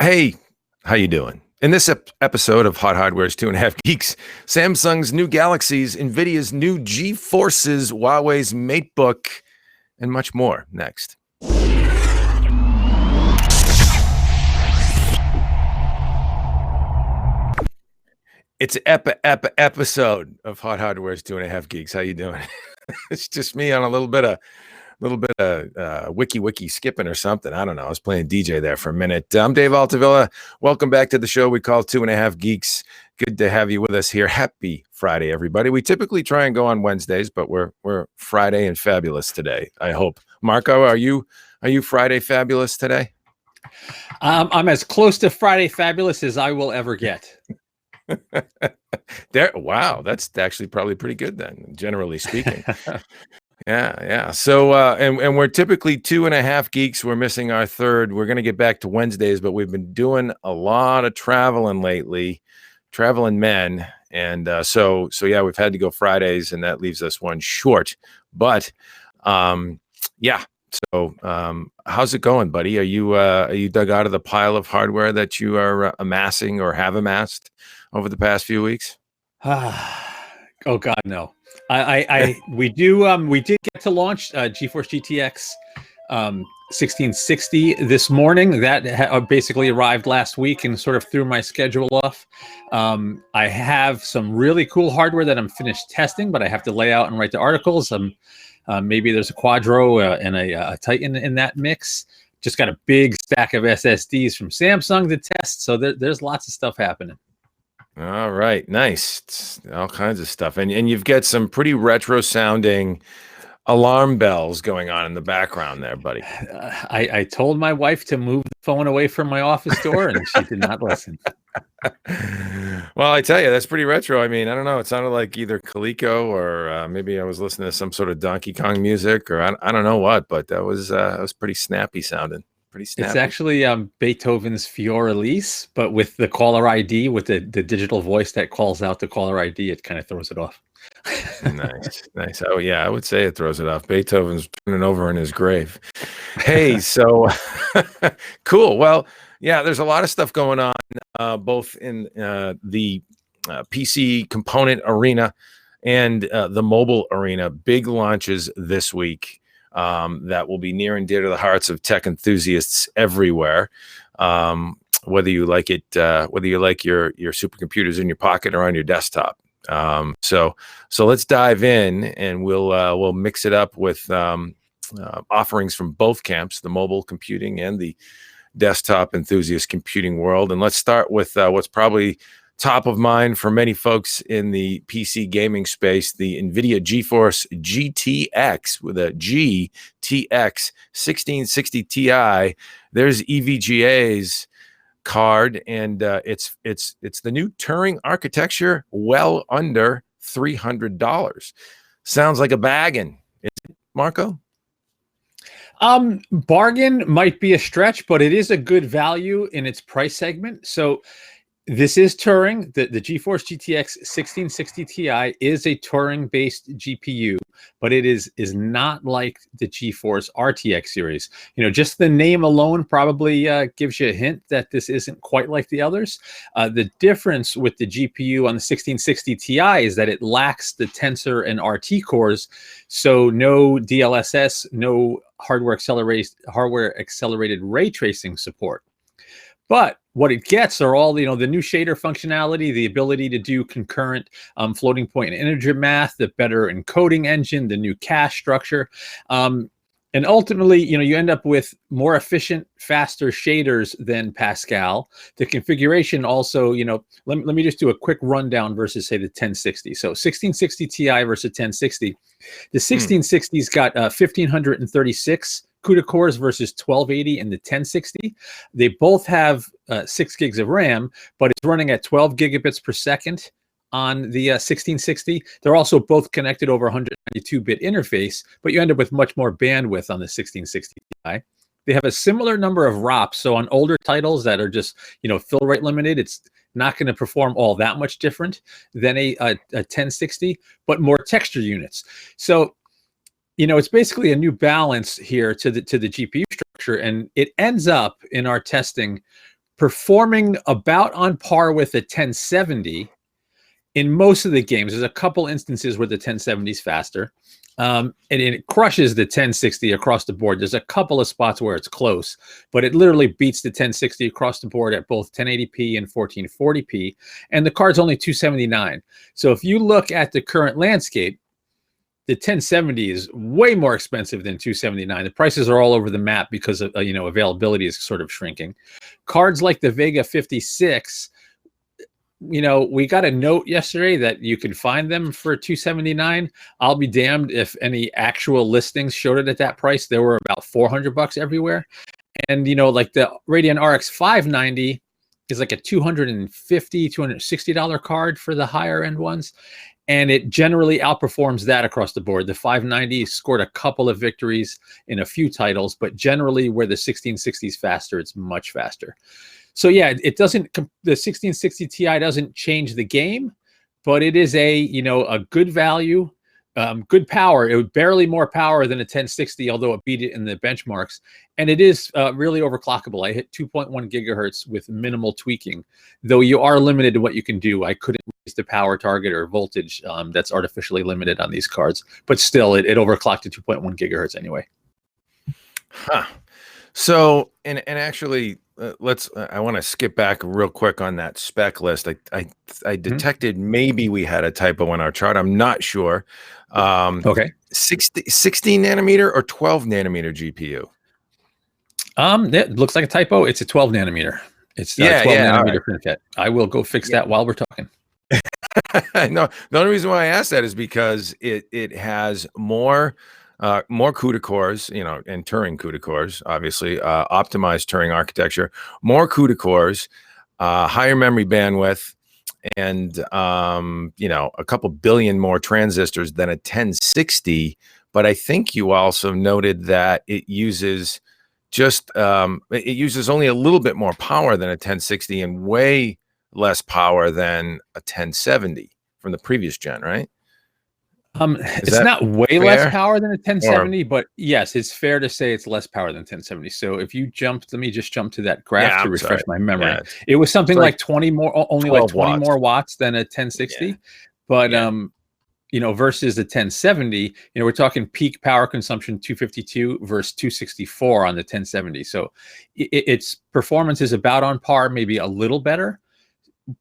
Hey, how you doing? In this episode of Hot Hardware's Two and a Half Geeks, Samsung's new Galaxies, NVIDIA's new GeForces, Huawei's MateBook, and much more next. It's an episode of Hot Hardware's Two and a Half Geeks. How you doing? It's just me on a little bit of wiki skipping or something. I don't know. I was playing DJ there for a minute. I'm Dave Altavilla. Welcome back to the show we call Two and a Half Geeks. Good to have you with us here. Happy Friday, everybody. We typically try and go on Wednesdays, but we're Friday and fabulous today, I hope. Marco, are you Friday fabulous today? I'm as close to Friday fabulous as I will ever get. Wow, that's actually probably pretty good then, generally speaking. Yeah. So, and we're typically two and a half geeks. We're missing our third. We're going to get back to Wednesdays, but we've been doing a lot of traveling lately, traveling men. And so yeah, we've had to go Fridays, and that leaves us one short. But yeah. So how's it going, buddy? Are you dug out of the pile of hardware that you are amassing or have amassed over the past few weeks? Oh God, no. We did get to launch GeForce GTX 1660 this morning. That basically arrived last week and sort of threw my schedule off. I have some really cool hardware that I'm finished testing, but I have to lay out and write the articles. Maybe there's a Quadro and a Titan in that mix. Just got a big stack of SSDs from Samsung to test. So there's lots of stuff happening. All right, nice. It's all kinds of stuff, and you've got some pretty retro sounding alarm bells going on in the background there, buddy. I told my wife to move the phone away from my office door, and she did not listen. Well, I tell you, that's pretty retro. I mean, I don't know. It sounded like either Coleco or maybe I was listening to some sort of Donkey Kong music, or I don't know what, but that was pretty snappy sounding. Pretty snappy. It's actually Beethoven's Fior-Elise, but with the caller ID, with the digital voice that calls out the caller ID, it kind of throws it off. Nice. Oh yeah, I would say it throws it off. Beethoven's turning over in his grave. Hey, so cool. Well, yeah, there's a lot of stuff going on, both in the PC component arena and the mobile arena. Big launches this week. That will be near and dear to the hearts of tech enthusiasts everywhere. Whether you like it, whether you like your supercomputers in your pocket or on your desktop. So let's dive in, and we'll mix it up with offerings from both camps, the mobile computing and the desktop enthusiast computing world. And let's start with what's probably top of mind for many folks in the PC gaming space, the NVIDIA GeForce GTX with a GTX 1660 Ti. There's EVGA's card, and it's the new Turing architecture, well under $300. Sounds like a bargain, is it, Marco? Bargain might be a stretch, but it is a good value in its price segment. So this is Turing. The GeForce GTX 1660 Ti is a Turing-based GPU, but it is not like the GeForce RTX series. You know, just the name alone probably gives you a hint that this isn't quite like the others. The difference with the GPU on the 1660 Ti is that it lacks the Tensor and RT cores, so no DLSS, no hardware accelerated ray tracing support. But what it gets are all the new shader functionality, the ability to do concurrent floating point and integer math, the better encoding engine, the new cache structure. And ultimately, you end up with more efficient, faster shaders than Pascal. The configuration also, let me just do a quick rundown versus, say, the 1060. So 1660 Ti versus 1060. The 1660's got 1536 CUDA cores versus 1280 in the 1060. They both have 6 gigs of RAM, but it's running at 12 gigabits per second on the 1660. They're also both connected over 192-bit interface, but you end up with much more bandwidth on the 1660 Ti. They have a similar number of ROPs, so on older titles that are just fill rate limited, it's not going to perform all that much different than a 1060, but more texture units. So it's basically a new balance here to the GPU structure, and it ends up in our testing performing about on par with the 1070 in most of the games. There's a couple instances where the 1070 is faster, and it crushes the 1060 across the board. There's a couple of spots where it's close, but it literally beats the 1060 across the board at both 1080p and 1440p, and the card's only $279. So if you look at the current landscape, the 1070 is way more expensive than 279. The prices are all over the map because of availability is sort of shrinking. Cards like the Vega 56, we got a note yesterday that you can find them for $279. I'll be damned if any actual listings showed it at that price. There were about $400 everywhere. And like the Radeon RX 590 is like a $250, $260 card for the higher end ones. And it generally outperforms that across the board. The 590 scored a couple of victories in a few titles, but generally where the 1660 is faster, it's much faster. So yeah, it doesn't. The 1660 Ti doesn't change the game, but it is a good value, good power. It was barely more power than a 1060, although it beat it in the benchmarks, and it is really overclockable. I hit 2.1 gigahertz with minimal tweaking, though you are limited to what you can do. I couldn't raise the power target or voltage. That's artificially limited on these cards, but still, it overclocked to 2.1 gigahertz anyway. Huh. So, and actually, I want to skip back real quick on that spec list. I detected maybe we had a typo in our chart. I'm not sure. Okay. 16 nanometer or 12 nanometer GPU? That looks like a typo. It's a 12 nanometer. It's 12 nanometer FinFET. I will go fix that while we're talking. No, the only reason why I asked that is because it has more CUDA cores, and Turing CUDA cores, obviously, optimized Turing architecture, more CUDA cores, higher memory bandwidth, and a couple billion more transistors than a 1060. But I think you also noted that it uses only a little bit more power than a 1060 and way less power than a 1070 from the previous gen, right? It's not way less power than a 1070, but yes, it's fair to say it's less power than 1070. So if you let me just jump to that graph to refresh my memory. Yeah, it was something like 20 more, only like 20 more watts than a 1060. But versus the 1070, we're talking peak power consumption 252 versus 264 on the 1070. So its performance is about on par, maybe a little better,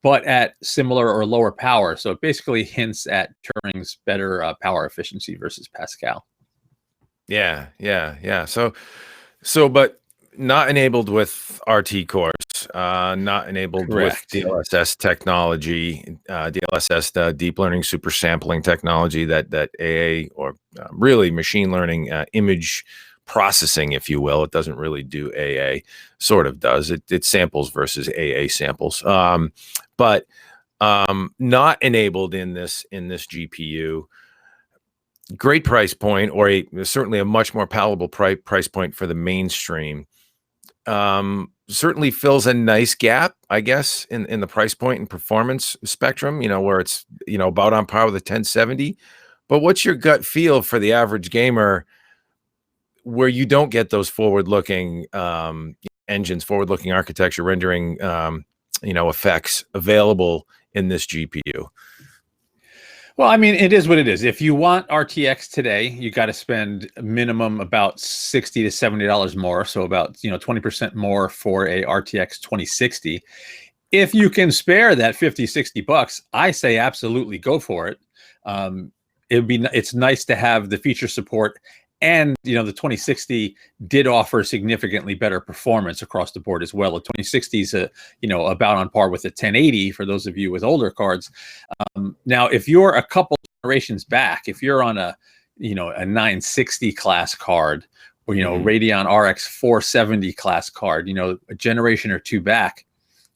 but at similar or lower power. So it basically hints at Turing's better power efficiency versus Pascal. Yeah. So, but not enabled with RT cores, not enabled with DLSS technology, DLSS, deep learning super sampling technology that AA or really machine learning image processing, if you will. It doesn't really do AA, sort of does. It samples versus AA samples, but not enabled in this GPU. Great price point, or certainly a much more palatable price point for the mainstream. Certainly fills a nice gap, I guess, in the price point and performance spectrum, where it's, about on par with the 1070. But what's your gut feel for the average gamer where you don't get those forward-looking engines, forward-looking architecture rendering, effects available in this GPU? Well, I mean, it is what it is. If you want RTX today, you got to spend minimum about $60 to $70 more. So about 20% more for a RTX 2060. If you can spare that $50-$60, I say absolutely go for it. It's nice to have the feature support. And, the 2060 did offer significantly better performance across the board as well. The 2060 is, about on par with the 1080 for those of you with older cards. Now, if you're a couple generations back, if you're on a 960 class card or, Radeon RX 470 class card, a generation or two back,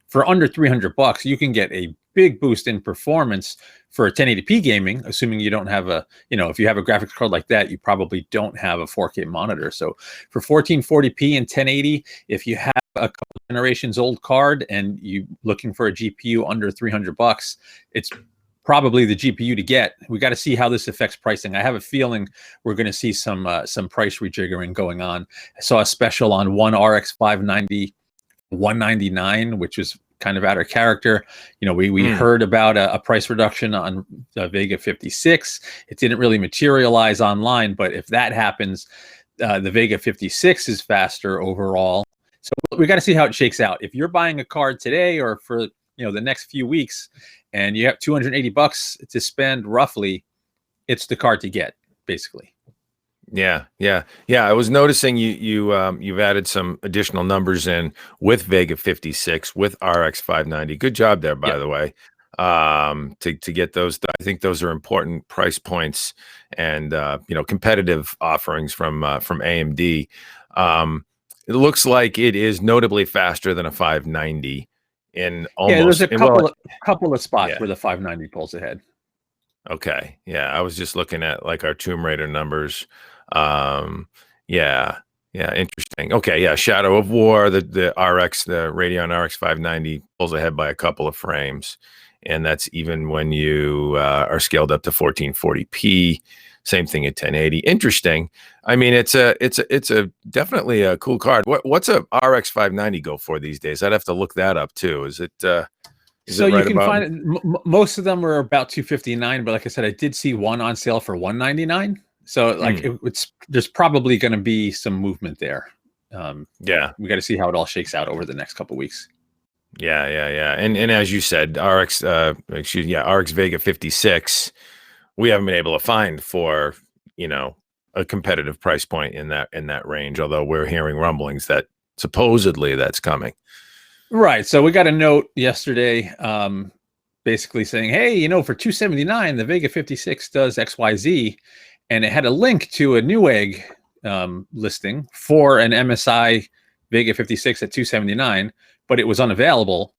for under $300, you can get a big boost in performance for 1080p gaming, assuming you don't have if you have a graphics card like that, you probably don't have a 4K monitor. So for 1440p and 1080, if you have a couple generations old card and you looking for a GPU under $300, it's probably the GPU to get. We got to see how this affects pricing. I have a feeling we're going to see some price rejiggering going on. I saw a special on one RX 590 199, which was kind of out of character. You know, we heard about a price reduction on the Vega 56. It didn't really materialize online, but if that happens, the Vega 56 is faster overall. So we got to see how it shakes out. If you're buying a card today or for the next few weeks, and you have $280 to spend roughly, it's the card to get, basically. Yeah. I was noticing you've added some additional numbers in with Vega 56 with RX 590. Good job there, by the way. To get those, I think those are important price points and competitive offerings from AMD. It looks like it is notably faster than a 590 in almost. Yeah, there's a couple of spots where the 590 pulls ahead. Okay. Yeah, I was just looking at like our Tomb Raider numbers. Yeah, interesting. Okay, yeah, Shadow of War, the Radeon RX 590 pulls ahead by a couple of frames, and that's even when you are scaled up to 1440p. Same thing at 1080. Interesting. I mean, it's a definitely a cool card. What's a RX 590 go for these days? I'd have to look that up too. Is it? So you can find it, most of them are about 259, but like I said, I did see one on sale for 199. So like there's probably going to be some movement there. We got to see how it all shakes out over the next couple of weeks. Yeah. And as you said, RX Vega 56, we haven't been able to find for a competitive price point in that range. Although we're hearing rumblings that supposedly that's coming. Right. So we got a note yesterday, basically saying, hey, for $279, the Vega 56 does XYZ. And it had a link to a Newegg listing for an MSI Vega 56 at $279, but it was unavailable.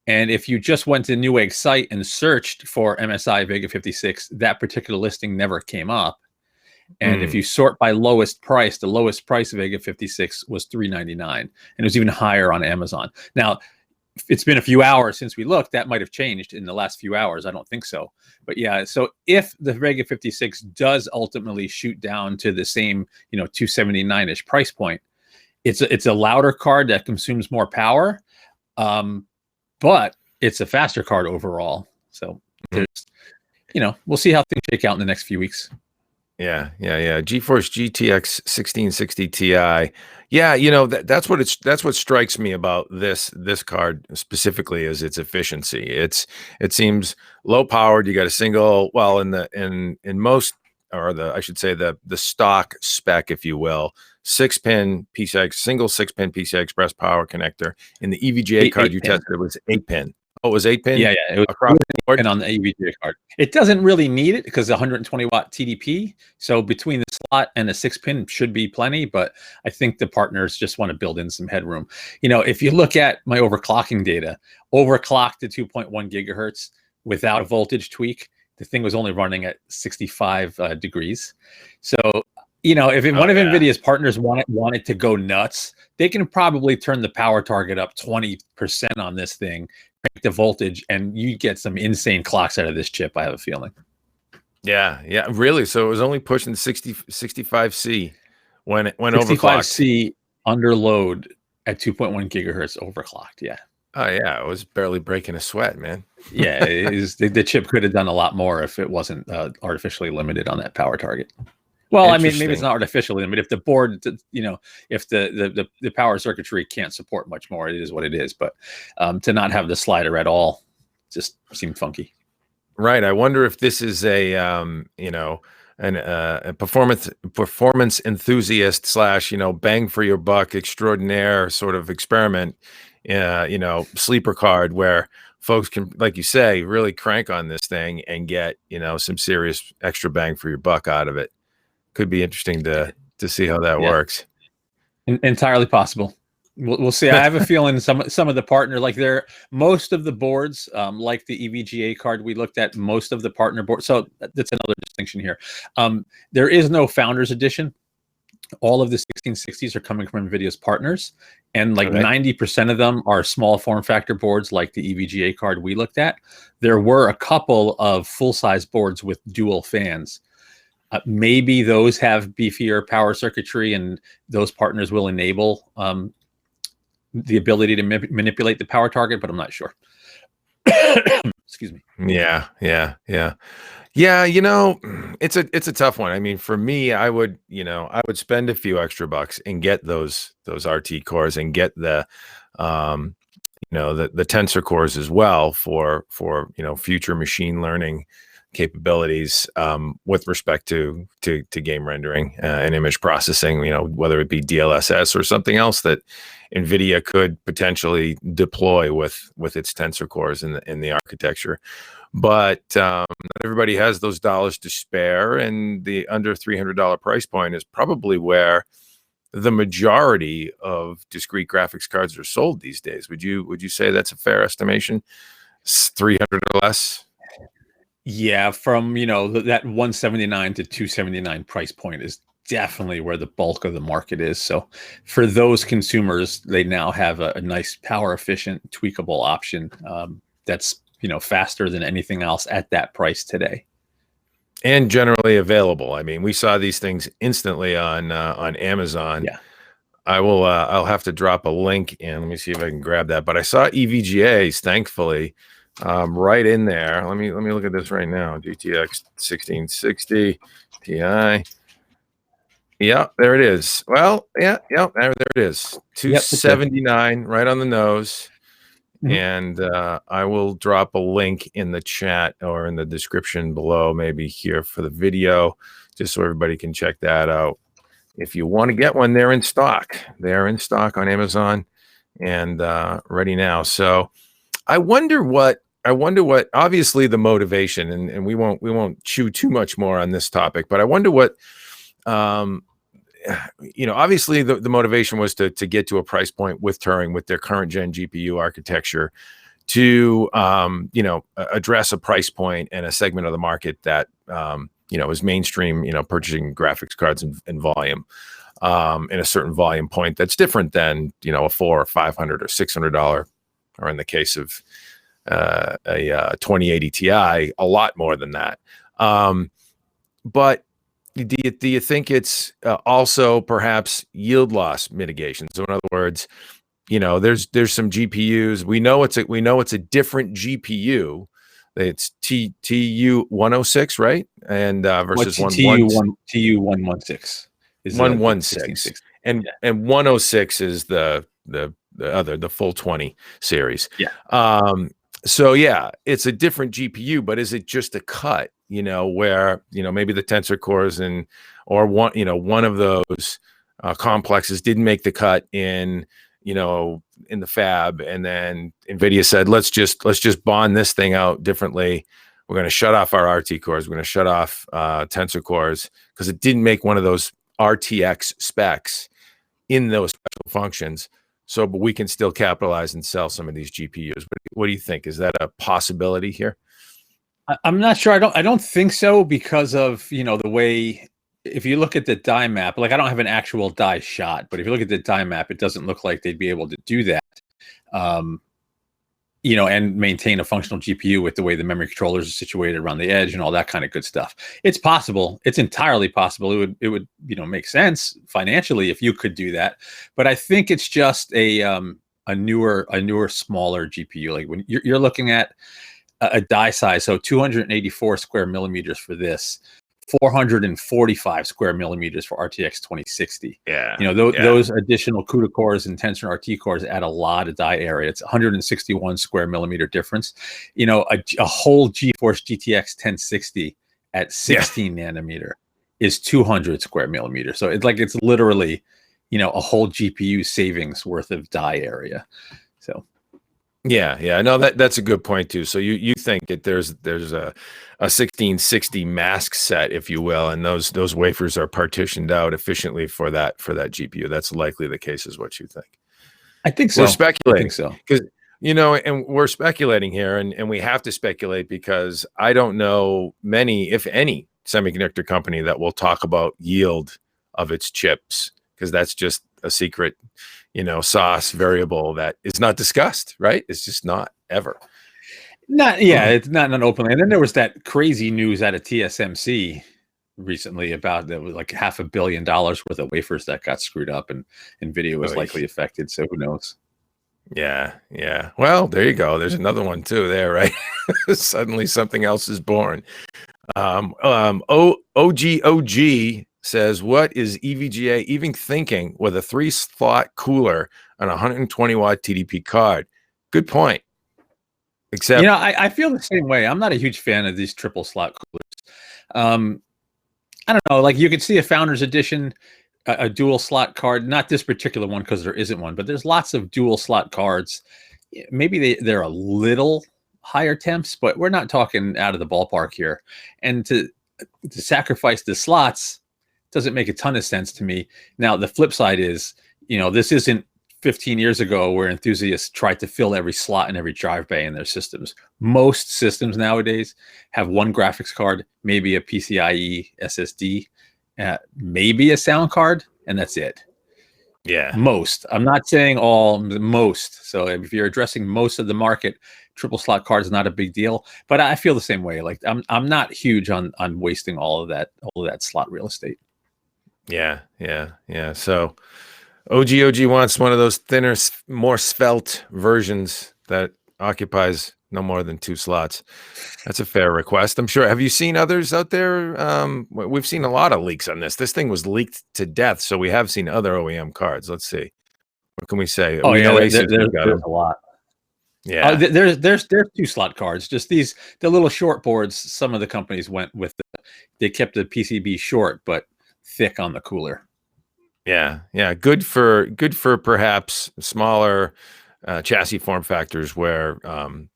And if you just went to Newegg's site and searched for MSI Vega 56, that particular listing never came up. And if you sort by lowest price, the lowest price of Vega 56 was $399, and it was even higher on Amazon. Now, it's been a few hours since we looked. That might have changed in the last few hours. I don't think so. But yeah, so if the Vega 56 does ultimately shoot down to the same, $279-ish price point, it's a louder card that consumes more power, but it's a faster card overall. So there's, we'll see how things shake out in the next few weeks. Yeah. GeForce GTX 1660 Ti. Yeah, that's what strikes me about this card specifically is its efficiency. It seems low powered. You got a single, well, in most, or I should say the stock spec, if you will, 6-pin PCI, single 6-pin PCI Express power connector. In the EVGA card you tested, it was 8-pin. Oh, it was 8-pin? Yeah. It was across the board. And on the EVGA card. It doesn't really need it because 120 watt TDP. So between the slot and the 6-pin should be plenty, but I think the partners just want to build in some headroom. If you look at my overclocking data, overclocked to 2.1 gigahertz without a voltage tweak, the thing was only running at 65 degrees. So, if one of NVIDIA's partners wanted to go nuts, they can probably turn the power target up 20% on this thing, crank the voltage, and you get some insane clocks out of this chip, I have a feeling. Yeah, really. So it was only pushing 65C when it went 65C under load at 2.1 gigahertz overclocked. Yeah. Oh yeah, it was barely breaking a sweat, man. Yeah, the chip could have done a lot more if it wasn't artificially limited on that power target. Well, I mean, maybe it's not artificially limited. If the board, if the power circuitry can't support much more, it is what it is. But to not have the slider at all just seemed funky. Right. I wonder if this is a performance enthusiast / bang for your buck extraordinaire sort of experiment, sleeper card where folks can, like you say, really crank on this thing and get some serious extra bang for your buck out of it. Could be interesting to see how that works. Entirely possible. We'll see. I have a feeling some of the partner, like most of the boards, like the EVGA card we looked at, most of the partner boards. So that's another distinction here. There is no Founders Edition. All of the 1660s are coming from NVIDIA's partners, and like 90% of them are small form factor boards like the EVGA card we looked at. There were a couple of full-size boards with dual fans. Maybe those have beefier power circuitry, and those partners will enable the ability to manipulate the power target, but I'm not sure. Excuse me. Yeah, yeah, yeah. Yeah, it's a tough one. I mean, for me, I would spend a few extra bucks and get those RT cores and get um, the tensor cores as well for future machine learning capabilities with respect to game rendering and image processing, whether it be DLSS or something else that NVIDIA could potentially deploy with its tensor cores in the architecture. But not everybody has those dollars to spare, and the under $300 price point is probably where the majority of discrete graphics cards are sold these days. Would you say that's a fair estimation? 300 or less? Yeah, from that 179 to 279 price point is definitely where the bulk of the market is. So for those consumers, they now have a nice power efficient tweakable option that's faster than anything else at that price today. And generally available. I mean, we saw these things instantly on Amazon. Yeah. I'll have to drop a link in. Let me see if I can grab that. But I saw EVGAs, thankfully, right in there. Let me look at this right now. GTX 1660 Ti. Yeah, there it is. Well, yeah, there it is. 279, right on the nose. Mhm. And I will drop a link in the chat or in the description below, maybe here for the video, just so everybody can check that out. If you want to get one, they're in stock. They're in stock on Amazon and ready now. So I wonder what obviously the motivation, and we won't chew too much more on this topic, but I wonder what obviously the motivation was to get to a price point with Turing, with their current gen GPU architecture, to address a price point and a segment of the market that is mainstream, purchasing graphics cards in volume, in a certain volume point that's different than a $400 or $500 or $600, or in the case of a 2080 Ti, a lot more than that. But do you think it's also perhaps yield loss mitigation? So in other words, there's some GPUs. We know it's a different GPU. It's TU 106, right? And versus TU 116 is 116, and 106 is the full 20 series. Yeah. So yeah, it's a different GPU, but is it just a cut? Where maybe the tensor cores or one of those complexes didn't make the cut in the fab, and then NVIDIA said, let's just bond this thing out differently. We're going to shut off our RT cores. We're going to shut off tensor cores because it didn't make one of those RTX specs in those special functions. So, but we can still capitalize and sell some of these GPUs. What do you think? Is that a possibility here? I'm not sure. I don't think so, because of the way, if you look at the die map, like I don't have an actual die shot, but if you look at the die map, it doesn't look like they'd be able to do that. And maintain a functional GPU with the way the memory controllers are situated around the edge and all that kind of good stuff. It's possible. It's entirely possible. It would make sense financially if you could do that. But I think it's just a newer, smaller GPU. Like when you're looking at a die size, so 284 square millimeters for this, 445 square millimeters for RTX 2060. Yeah. Those additional CUDA cores and Tensor RT cores add a lot of die area. It's 161 square millimeter difference. A whole GeForce GTX 1060 at 16 nanometer is 200 square millimeters. So it's literally, a whole GPU savings worth of die area. So. Yeah. No, that's a good point too. So you think that there's a 1660 mask set, if you will, and those wafers are partitioned out efficiently for that GPU. That's likely the case, is what you think. I think so. We're speculating. I think so. Because and we're speculating here, and we have to speculate because I don't know many, if any, semiconductor company that will talk about yield of its chips, because that's just a secret sauce variable that is not discussed, right? It's just not ever. It's not openly. And then there was that crazy news out of TSMC recently about that was like $500 million worth of wafers that got screwed up, and NVIDIA was likely affected. So who knows? Yeah, yeah. Well, there you go. There's another one too there, right? Suddenly something else is born. OGOG says, what is EVGA even thinking with a 3-slot cooler on a 120-watt TDP card? Good point. You Except, know, I feel the same way. I'm not a huge fan of these triple slot coolers. I don't know, like you could see a Founders Edition, a dual slot card, not this particular one because there isn't one, but there's lots of dual slot cards. Maybe they're a little higher temps, but we're not talking out of the ballpark here. And to sacrifice the slots doesn't make a ton of sense to me. Now, the flip side is, this isn't 15 years ago where enthusiasts tried to fill every slot in every drive bay in their systems. Most systems nowadays have one graphics card, maybe a PCIe SSD, maybe a sound card, and that's it. yeah. Most. I'm not saying all, most. So if you're addressing most of the market, triple slot card is not a big deal. But I feel the same way. Like I'm not huge on wasting all of that slot real estate. Yeah, yeah, yeah. So OGOG wants one of those thinner, more svelte versions that occupies no more than 2 slots. That's a fair request, I'm sure. Have you seen others out there? We've seen a lot of leaks on this. This thing was leaked to death, so we have seen other OEM cards. Let's see. What can we say? Oh, we know there's got a lot. Yeah. There's 2 slot cards. Just the little short boards. Some of the companies went with they kept the PCB short but thick on the cooler. Yeah, yeah, good for perhaps smaller chassis form factors where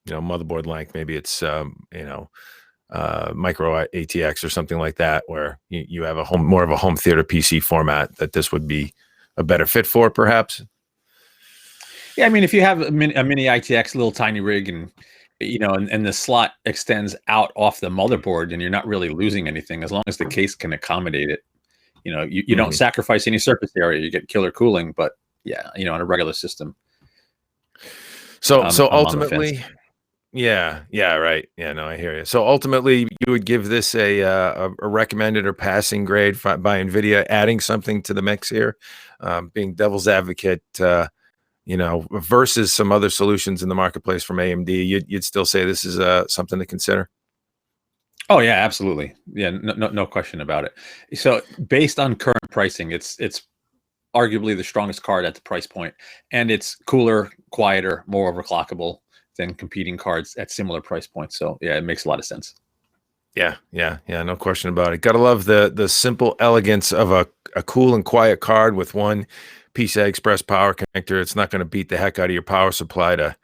motherboard length, maybe it's micro ATX or something like that, where you have more of a home theater PC format that this would be a better fit for, perhaps. Yeah, I mean, if you have a mini ITX, little tiny rig, and and the slot extends out off the motherboard, and you're not really losing anything as long as the case can accommodate it. You don't sacrifice any surface area. You get killer cooling, but yeah, on a regular system. So ultimately, yeah, right. Yeah, no, I hear you. So ultimately, you would give this a recommended or passing grade by NVIDIA, adding something to the mix here, being devil's advocate, versus some other solutions in the marketplace from AMD. You'd still say this is something to consider. Oh yeah, absolutely. Yeah, no question about it. So based on current pricing, it's arguably the strongest card at the price point, and it's cooler, quieter, more overclockable than competing cards at similar price points. So yeah, it makes a lot of sense. Yeah, no question about it. Gotta love the simple elegance of a cool and quiet card with one PCI Express power connector. It's not going to beat the heck out of your power supply to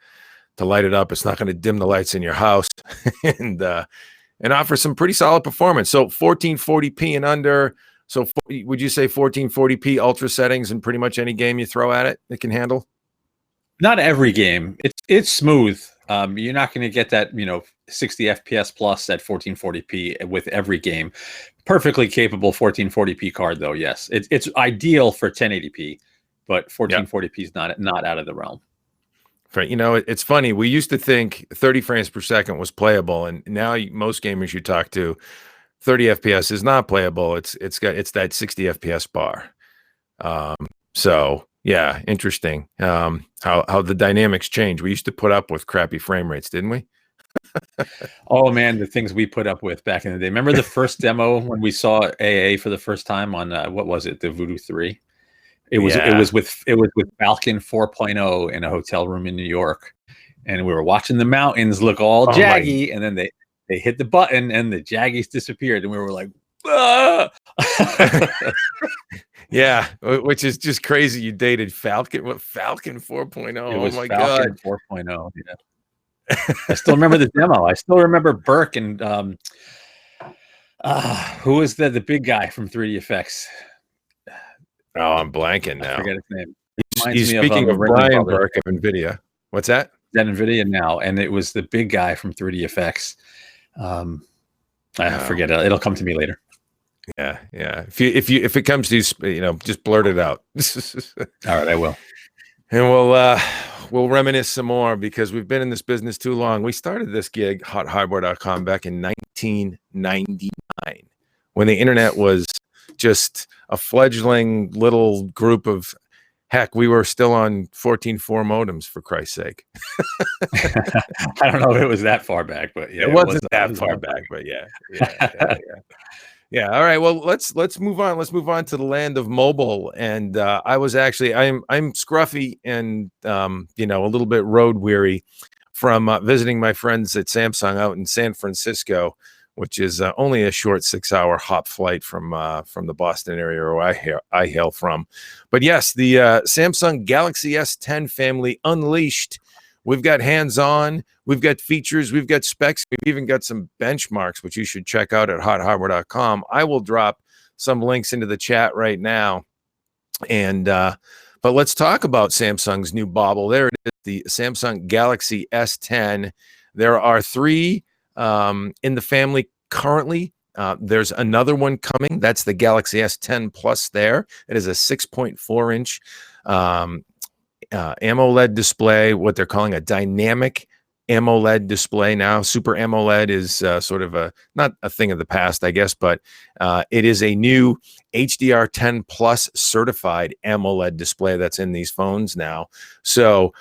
light it up. It's not going to dim the lights in your house, and offer some pretty solid performance. So 1440p and under. So would you say 1440p ultra settings in pretty much any game you throw at it, it can handle? Not every game. It's smooth. You're not going to get that 60 FPS plus at 1440p with every game. Perfectly capable 1440p card though. Yes, it's ideal for 1080p, but 1440p is not out of the realm. Right. It's funny. We used to think 30 frames per second was playable, and now most gamers you talk to, 30 FPS is not playable. It's that 60 FPS bar. So yeah, interesting. How the dynamics change. We used to put up with crappy frame rates, didn't we? Oh man, the things we put up with back in the day. Remember the first demo when we saw AA for the first time on what was it, the Voodoo 3? It was with Falcon 4.0 in a hotel room in New York, and we were watching the mountains look all jaggy, and then they hit the button and the jaggies disappeared, and we were like, ah! Yeah, which is just crazy. You dated Falcon. What, Falcon 4.0? Oh my Falcon God, 4.0. Yeah, I still remember the demo. I still remember Burke and who was the big guy from 3D Effects? Oh, I'm blanking now. I forget his name. He's speaking of Brian Burke of NVIDIA. What's that? That NVIDIA now, and it was the big guy from 3D Effects. I forget it. It'll come to me later. Yeah. If it comes to you, just blurt it out. All right, I will. And we'll reminisce some more because we've been in this business too long. We started this gig, HotHardware.com, back in 1999, when the internet was just a fledgling little group of Heck, we were still on 14.4 modems, for Christ's sake. I don't know if it was that far back, but yeah, It it was. wasn't that far back, but yeah. All right. Well, let's move on. Let's move on to the land of mobile. And I was actually I'm scruffy and a little bit road weary from visiting my friends at Samsung out in San Francisco, which is only a short 6-hour hop flight from the Boston area where I hail from. But yes, the Samsung Galaxy S10 family unleashed. We've got hands-on, we've got features, we've got specs, we've even got some benchmarks, which you should check out at HotHardware.com. I will drop some links into the chat right now. And but let's talk about Samsung's new bauble. There it is, the Samsung Galaxy S10. There are 3 in the family currently. There's another one coming. That's the Galaxy S10 Plus there. It is a 6.4-inch AMOLED display, what they're calling a dynamic AMOLED display now. Super AMOLED is sort of not a thing of the past, I guess, but it is a new HDR10 Plus certified AMOLED display that's in these phones now. So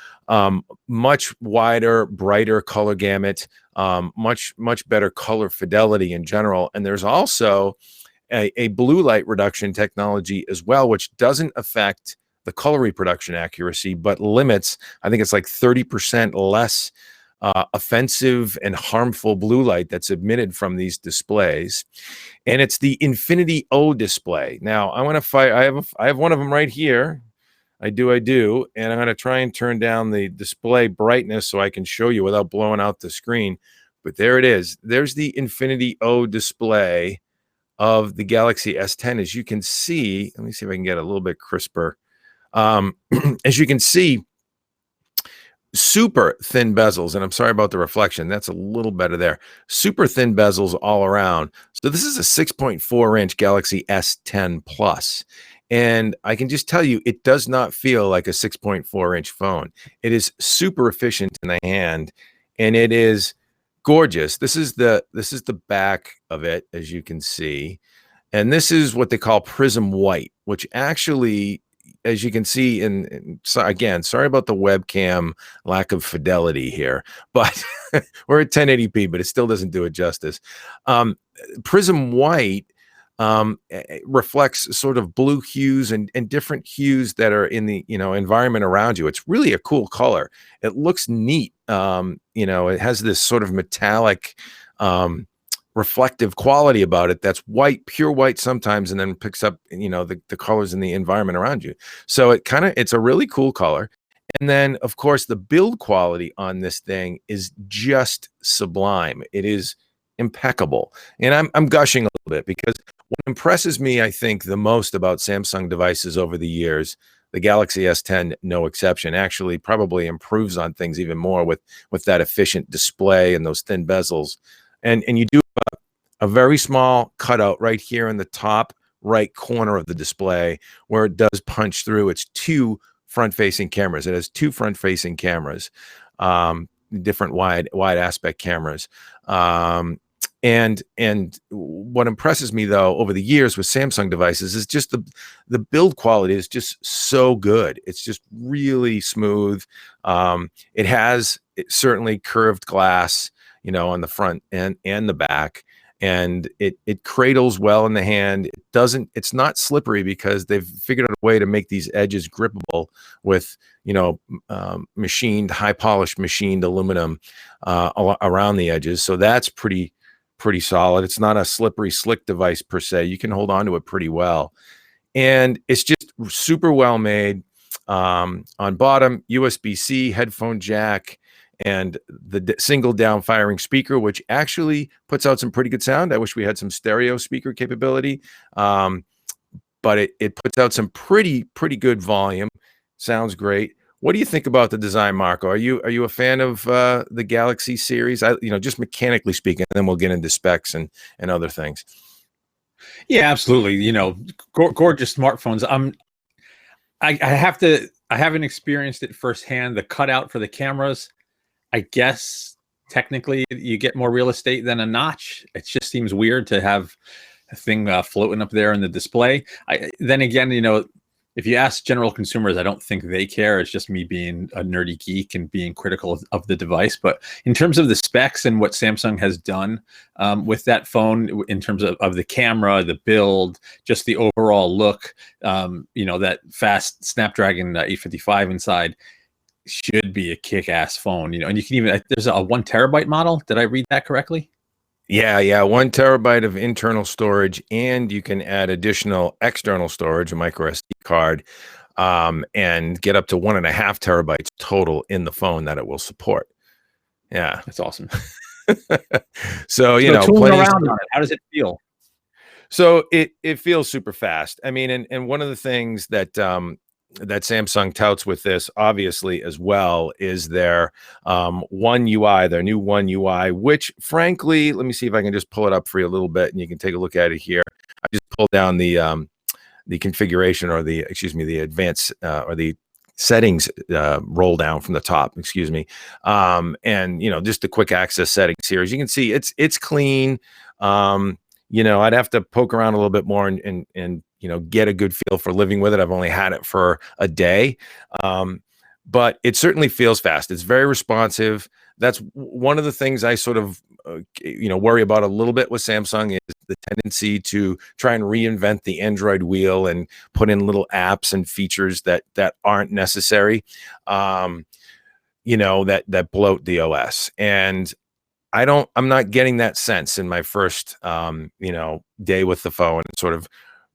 much wider, brighter color gamut, much better color fidelity in general. And there's also a blue light reduction technology as well, which doesn't affect the color reproduction accuracy, but limits, I think it's like 30% less offensive and harmful blue light that's emitted from these displays. And it's the Infinity O display. Now I want to fight. I have one of them right here. I do. And I'm going to try and turn down the display brightness so I can show you without blowing out the screen. But there it is. There's the Infinity O display of the Galaxy S10. As you can see, let me see if I can get a little bit crisper. As you can see, super thin bezels, and I'm sorry about the reflection. That's a little better there. Super thin bezels all around. So this is a 6.4-inch Galaxy S10 Plus. And I can just tell you, it does not feel like a 6.4-inch phone. It is super efficient in the hand, and it is gorgeous. This is the back of it, as you can see. And this is what they call Prism White, which actually, as you can see, so again, sorry about the webcam lack of fidelity here, but we're at 1080p, but it still doesn't do it justice. Prism White reflects sort of blue hues and different hues that are in the environment around you. It's really a cool color. It looks neat. It has this sort of metallic reflective quality about it that's white, pure white sometimes, and then picks up the colors in the environment around you. So it's a really cool color. And then of course the build quality on this thing is just sublime. It is impeccable. And I'm gushing a little bit because what impresses me, I think, the most about Samsung devices over the years, the Galaxy S10, no exception, actually probably improves on things even more with that efficient display and those thin bezels. And you do a very small cutout right here in the top right corner of the display where it does punch through. It's 2 front-facing cameras. It has 2 front-facing cameras, different wide aspect cameras. And what impresses me though over the years with Samsung devices is just the build quality is just so good. It's just really smooth. It has certainly curved glass, on the front and the back, and it cradles well in the hand. It's not slippery because they've figured out a way to make these edges grippable with high polished machined aluminum around the edges. So that's pretty solid. It's not a slippery slick device per se. You can hold on to it pretty well, and it's just super well made. On bottom, USB-C headphone jack, and the single down firing speaker, which actually puts out some pretty good sound. I wish we had some stereo speaker capability, but it puts out some pretty good volume. Sounds great. What do you think about the design, Marco? Are you a fan of the Galaxy series? Just mechanically speaking, and then we'll get into specs and other things. Yeah, absolutely. Gorgeous smartphones. I haven't experienced it firsthand. The cutout for the cameras, I guess technically you get more real estate than a notch. It just seems weird to have a thing floating up there in the display. Then again, If you ask general consumers, I don't think they care. It's just me being a nerdy geek and being critical of the device. But in terms of the specs and what Samsung has done with that phone, in terms of the camera, the build, just the overall look, that fast Snapdragon 855 inside should be a kick-ass phone. And you can even, there's a 1 terabyte model. Did I read that correctly? Yeah, 1 terabyte of internal storage, and you can add additional external storage, a micro SD card, and get up to 1.5 terabytes total in the phone that it will support. Yeah, that's awesome. So tooling around on it, how does it feel? So it feels super fast. I mean, and one of the things that that Samsung touts with this, obviously, as well, is their One UI, their new One UI, which, frankly, let me see if I can just pull it up for you a little bit, and you can take a look at it here. I just pulled down the configuration, or the advanced or the settings roll down from the top, excuse me. And just the quick access settings here. As you can see, it's clean. I'd have to poke around a little bit more and get a good feel for living with it. I've only had it for a day, but it certainly feels fast. It's very responsive. That's one of the things I sort of worry about a little bit with Samsung, is the tendency to try and reinvent the Android wheel and put in little apps and features that aren't necessary, that bloat the OS. And I'm not getting that sense in my first day with the phone, sort of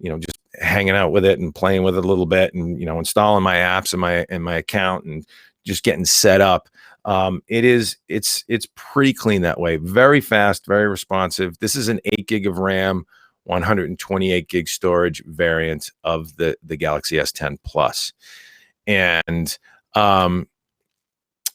just hanging out with it and playing with it a little bit, and installing my apps in my account and just getting set up. It's pretty clean that way. Very fast, very responsive. This is an 8 gig of RAM, 128 gig storage variant of the Galaxy S10 Plus. And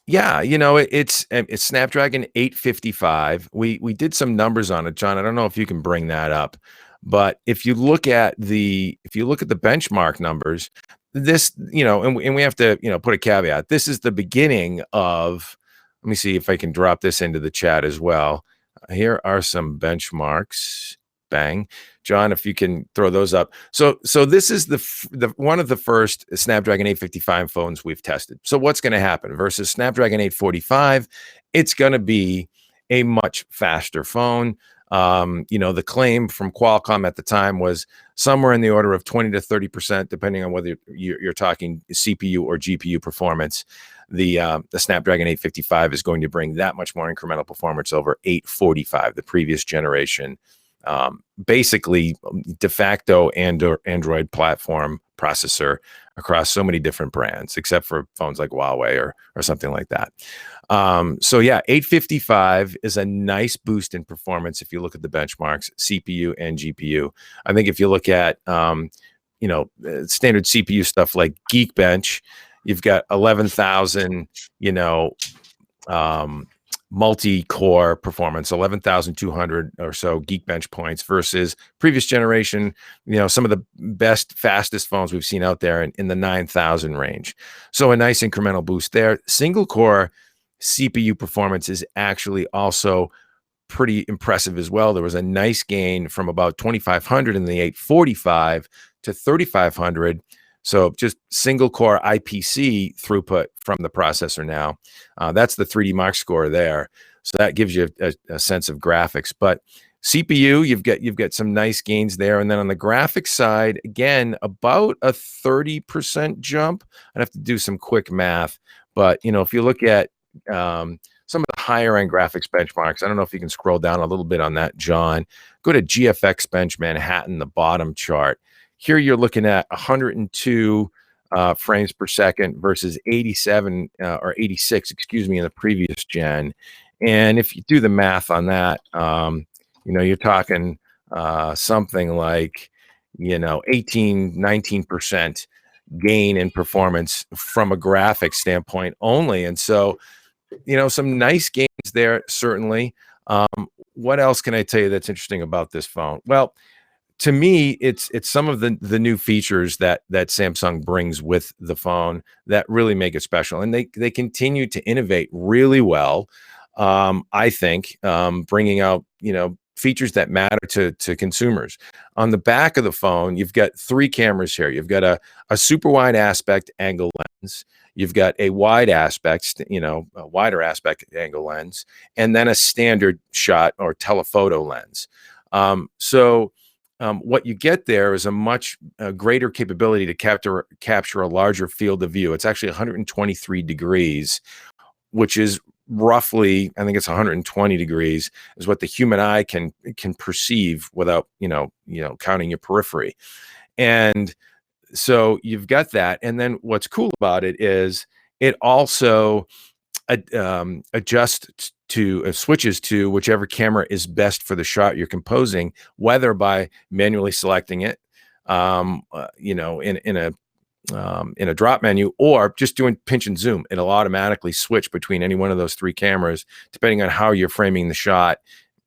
it's Snapdragon 855. We did some numbers on it, John. I don't know if you can bring that up, but if you look at the benchmark numbers, this, and we have to, put a caveat. This is the beginning of, let me see if I can drop this into the chat as well. Here are some benchmarks. Bang. John, if you can throw those up. So this is the one of the first Snapdragon 855 phones we've tested. So what's going to happen versus Snapdragon 845? It's going to be a much faster phone. The claim from Qualcomm at the time was somewhere in the order of 20 to 30%, depending on whether you're talking CPU or GPU performance. The Snapdragon 855 is going to bring that much more incremental performance over 845, the previous generation. Basically de facto Android platform processor across so many different brands, except for phones like Huawei or something like that. 855 is a nice boost in performance if you look at the benchmarks, CPU and GPU. I think if you look at standard CPU stuff like Geekbench, you've got 11,000 multi-core performance, 11,200 or so Geekbench points, versus previous generation, some of the best, fastest phones we've seen out there in the 9,000 range. So a nice incremental boost there. Single core CPU performance is actually also pretty impressive as well. There was a nice gain from about 2,500 in the 845 to 3,500. So just single core IPC throughput from the processor now. That's the 3D Mark score there. So that gives you a sense of graphics. But CPU, you've got some nice gains there. And then on the graphics side, again, about a 30% jump. I'd have to do some quick math. But, if you look at some of the higher end graphics benchmarks, I don't know if you can scroll down a little bit on that, John. Go to GFX Bench Manhattan, the bottom chart. Here you're looking at 102 frames per second versus 87 or 86, excuse me, in the previous gen. And if you do the math on that, you're talking something like, 18, 19% gain in performance from a graphics standpoint only. And so, some nice gains there, certainly. What else can I tell you that's interesting about this phone? Well, to me, it's some of the new features that Samsung brings with the phone that really make it special, and they continue to innovate really well. I think bringing out features that matter to consumers. On the back of the phone, you've got 3 cameras here. You've got a super wide aspect angle lens. You've got a wide aspect, a wider aspect angle lens, and then a standard shot or telephoto lens. What you get there is a much greater capability to capture a larger field of view. It's actually 123 degrees, which is roughly, I think it's 120 degrees, is what the human eye can perceive without counting your periphery. And so you've got that. And then what's cool about it is it also adjusts to switches to whichever camera is best for the shot you're composing, whether by manually selecting it, in a drop menu, or just doing pinch and zoom. It'll automatically switch between any one of those 3 cameras, depending on how you're framing the shot,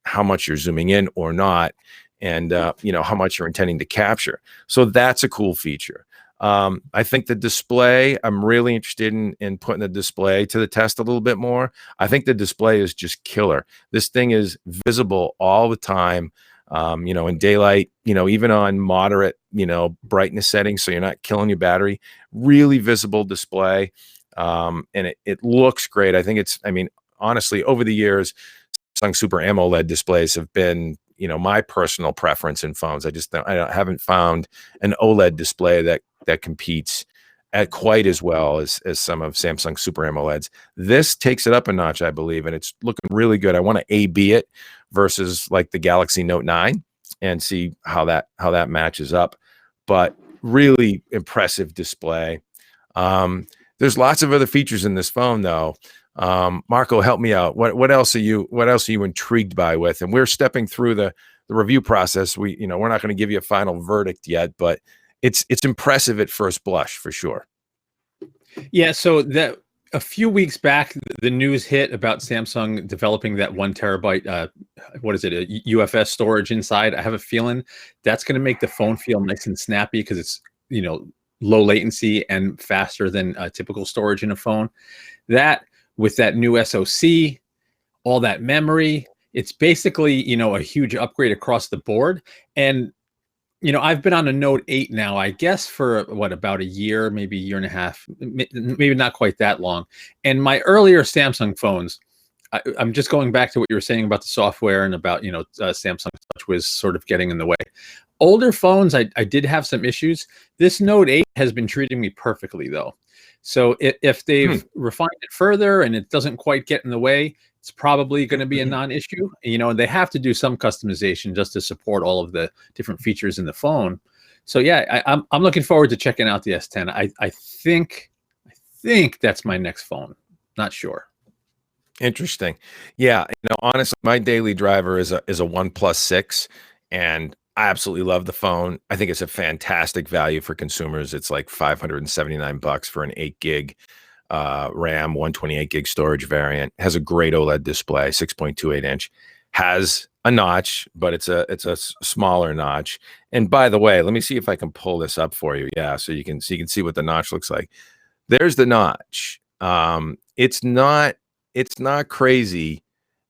how much you're zooming in or not, and how much you're intending to capture. So that's a cool feature. I think the display, I'm really interested in putting the display to the test a little bit more. I think the display is just killer. This thing is visible all the time, in daylight, even on moderate, brightness settings, so you're not killing your battery. Really visible display. And it looks great. Honestly, over the years, Samsung Super AMOLED displays have been, my personal preference in phones. I haven't found an OLED display that competes at quite as well as some of Samsung Super AMOLEDs. This takes it up a notch, I believe, and it's looking really good. I want to A/B it versus like the Galaxy Note 9 and see how that matches up. But really impressive display. There's lots of other features in this phone, though. Marco, help me out. What else are you intrigued by with? And we're stepping through the review process. We're not going to give you a final verdict yet, but it's impressive at first blush for sure. Yeah, so that a few weeks back, the news hit about Samsung developing that 1 terabyte, a UFS storage inside. I have a feeling that's going to make the phone feel nice and snappy because it's, low latency and faster than typical storage in a phone. That with that new SoC, all that memory, it's basically, a huge upgrade across the board. And I've been on a Note 8 now, I guess, for about a year, maybe a year and a half, maybe not quite that long. And my earlier Samsung phones, I'm just going back to what you were saying about the software and about, Samsung TouchWiz sort of getting in the way. Older phones, I did have some issues. This Note 8 has been treating me perfectly, though. So if they've refined it further and it doesn't quite get in the way, it's probably going to be a non-issue. And they have to do some customization just to support all of the different features in the phone. So yeah, I'm looking forward to checking out the S10. I think that's my next phone. Not sure. Interesting. Yeah, honestly, my daily driver is a OnePlus 6, and I absolutely love the phone. I think it's a fantastic value for consumers. It's like $579 for an 8 gig RAM, 128 gig storage variant. Has a great OLED display, 6.28 inch. Has a notch, but it's a smaller notch. And by the way, let me see if I can pull this up for you. Yeah, so you can see what the notch looks like. There's the notch. It's not crazy.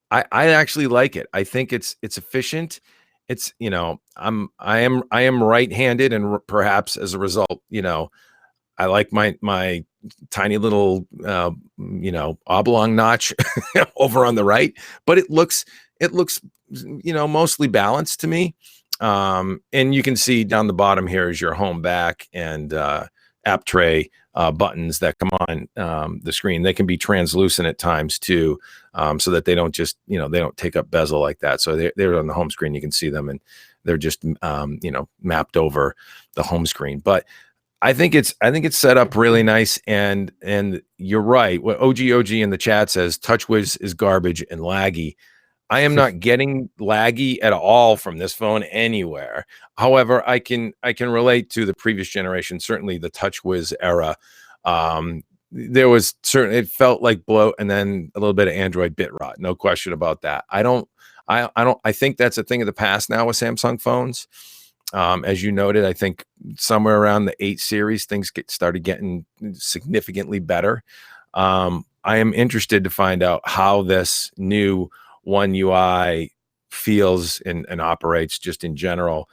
I actually like it. I think it's efficient. It's I am right-handed, and perhaps as a result, I like my tiny little oblong notch over on the right, but it looks mostly balanced to me. And you can see down the bottom here is your home, back, and app tray buttons that come on the screen. They can be translucent at times too, so that they don't just they don't take up bezel like that. So they're on the home screen. You can see them, and they're just mapped over the home screen. But I think it's set up really nice, and you're right. What OG in the chat says, TouchWiz is garbage and laggy. I am not getting laggy at all from this phone anywhere. However, I can relate to the previous generation, certainly the TouchWiz era. There was certainly, it felt like bloat, and then a little bit of Android bit rot. No question about that. I think that's a thing of the past now with Samsung phones. As you noted, I think somewhere around the 8 series, things started getting significantly better. I am interested to find out how this new One UI feels and operates just in general.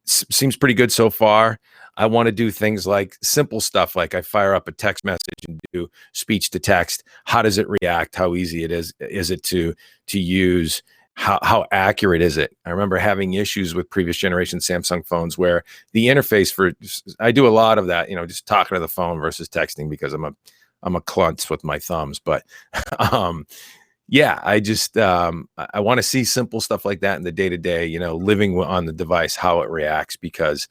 Seems pretty good so far. I want to do things like simple stuff, like I fire up a text message and do speech to text. How does it react? How easy it is? Is it to use? How accurate is it? I remember having issues with previous generation Samsung phones where the interface I do a lot of that, just talking to the phone versus texting because I'm a klutz with my thumbs. But yeah, I just I want to see simple stuff like that in the day-to-day, living on the device, how it reacts, because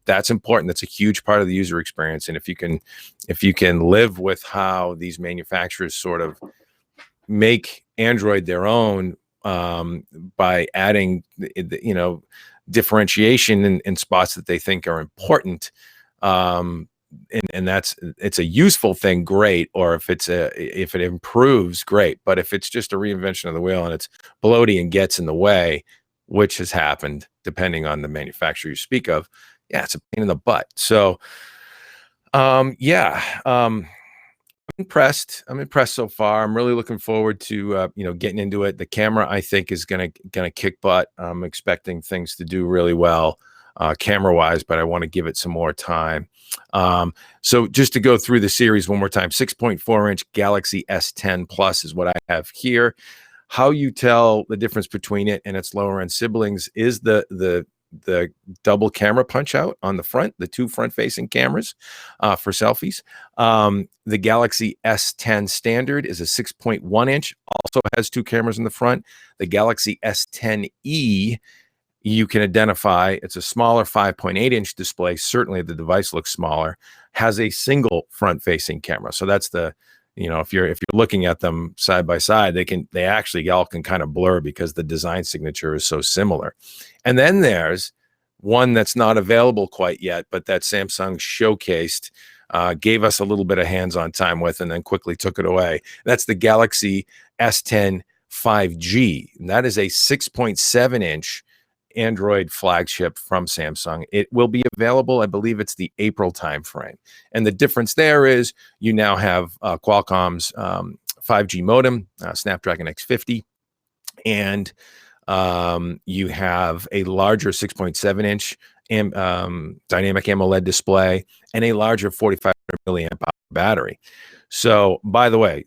that's important. That's a huge part of the user experience. And if you can live with how these manufacturers sort of make Android their own, by adding differentiation in spots that they think are important, and it's a useful thing, great. Or if it improves, great. But if it's just a reinvention of the wheel and it's bloaty and gets in the way, which has happened depending on the manufacturer you speak of, yeah, it's a pain in the butt. So I'm impressed so far. I'm really looking forward to getting into it. The camera, I think, is gonna kick butt. I'm expecting things to do really well camera wise, but I want to give it some more time. So just to go through the series one more time, 6.4-inch Galaxy S10 Plus is what I have here. How you tell the difference between it and its lower end siblings is the double camera punch out on the front, the two front facing cameras for selfies. The Galaxy S10 standard is a 6.1-inch, also has two cameras in the front. The Galaxy S10e, you can identify it's a smaller 5.8-inch display. Certainly the device looks smaller, has a single front facing camera. So that's if you're looking at them side by side, they actually all can kind of blur because the design signature is so similar. And then there's one that's not available quite yet, but that Samsung showcased, gave us a little bit of hands-on time with, and then quickly took it away. That's the Galaxy S10 5G. And that is a 6.7-inch Android flagship from Samsung. It will be available, I believe it's the April timeframe. And the difference there is you now have Qualcomm's 5G modem, Snapdragon X50, and you have a larger 6.7-inch dynamic AMOLED display and a larger 4,500 milliamp hour battery. So, by the way,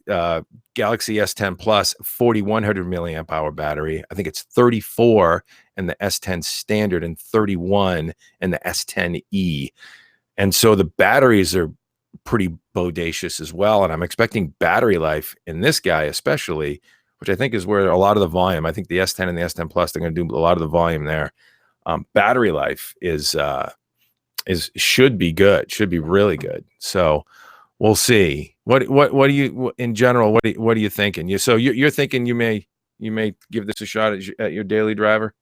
Galaxy S10 Plus, 4,100 milliamp hour battery. I think it's 34 in the S10 standard and 31 in the S10e. And so the batteries are pretty bodacious as well. And I'm expecting battery life in this guy, especially, which I think is where a lot of the volume, I think the S10 and the S10 Plus, they're going to do a lot of the volume there. Battery life should be good, should be really good. So we'll see. What do you, in general, what are you thinking? You're thinking you may give this a shot at your daily driver?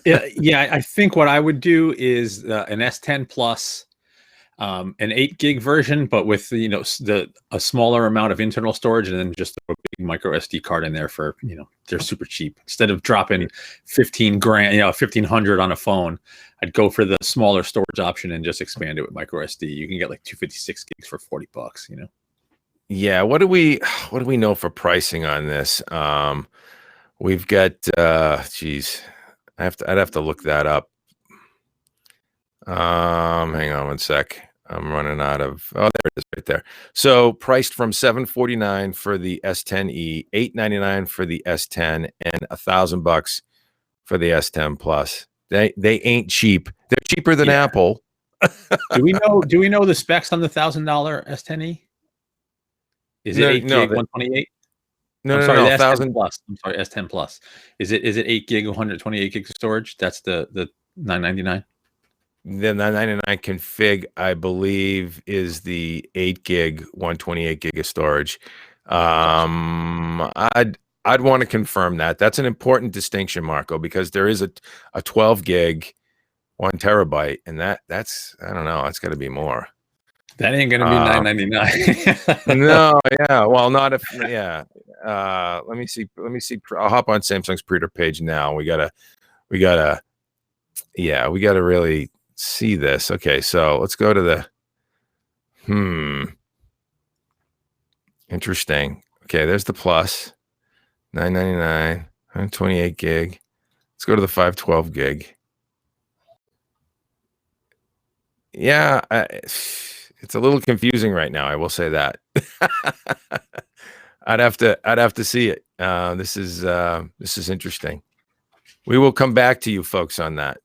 Yeah. I think what I would do is an S10 Plus, an 8 gig version, but with a smaller amount of internal storage, and then just a big micro SD card in there for they're super cheap. Instead of dropping 15 grand, 1,500 on a phone, I'd go for the smaller storage option and just expand it with micro SD. You can get like 256 gigs for $40. Yeah. What do we know for pricing on this? We've got I'd have to look that up. Hang on one sec. I'm running out of, there it is right there. So priced from $749 for the S10e, $899 for the S10, and $1,000 for the S10 Plus. They ain't cheap. They're cheaper than Apple. Do we know the specs on the $1,000 S10e? Is it 8 gig 128? No, I'm sorry, no, the 1,000 Plus. I'm sorry, S10 Plus. Is it 8 gig 128 gigs of storage? That's the $999. The 999 config, I believe, is the 8 gig 128 gig of storage. I'd want to confirm that. That's an important distinction, Marco, because there is a 12 gig 1 terabyte, and that's I don't know, it's got to be more. That ain't gonna be $999. No, yeah, well, not if let me see. I'll hop on Samsung's pre-order page now. We gotta really see this. Okay, so let's go to the interesting. Okay, there's the Plus, $999, 128 gig. Let's go to the 512 gig. Yeah, it's a little confusing right now. I will say that. I'd have to see it. This is interesting. We will come back to you folks on that.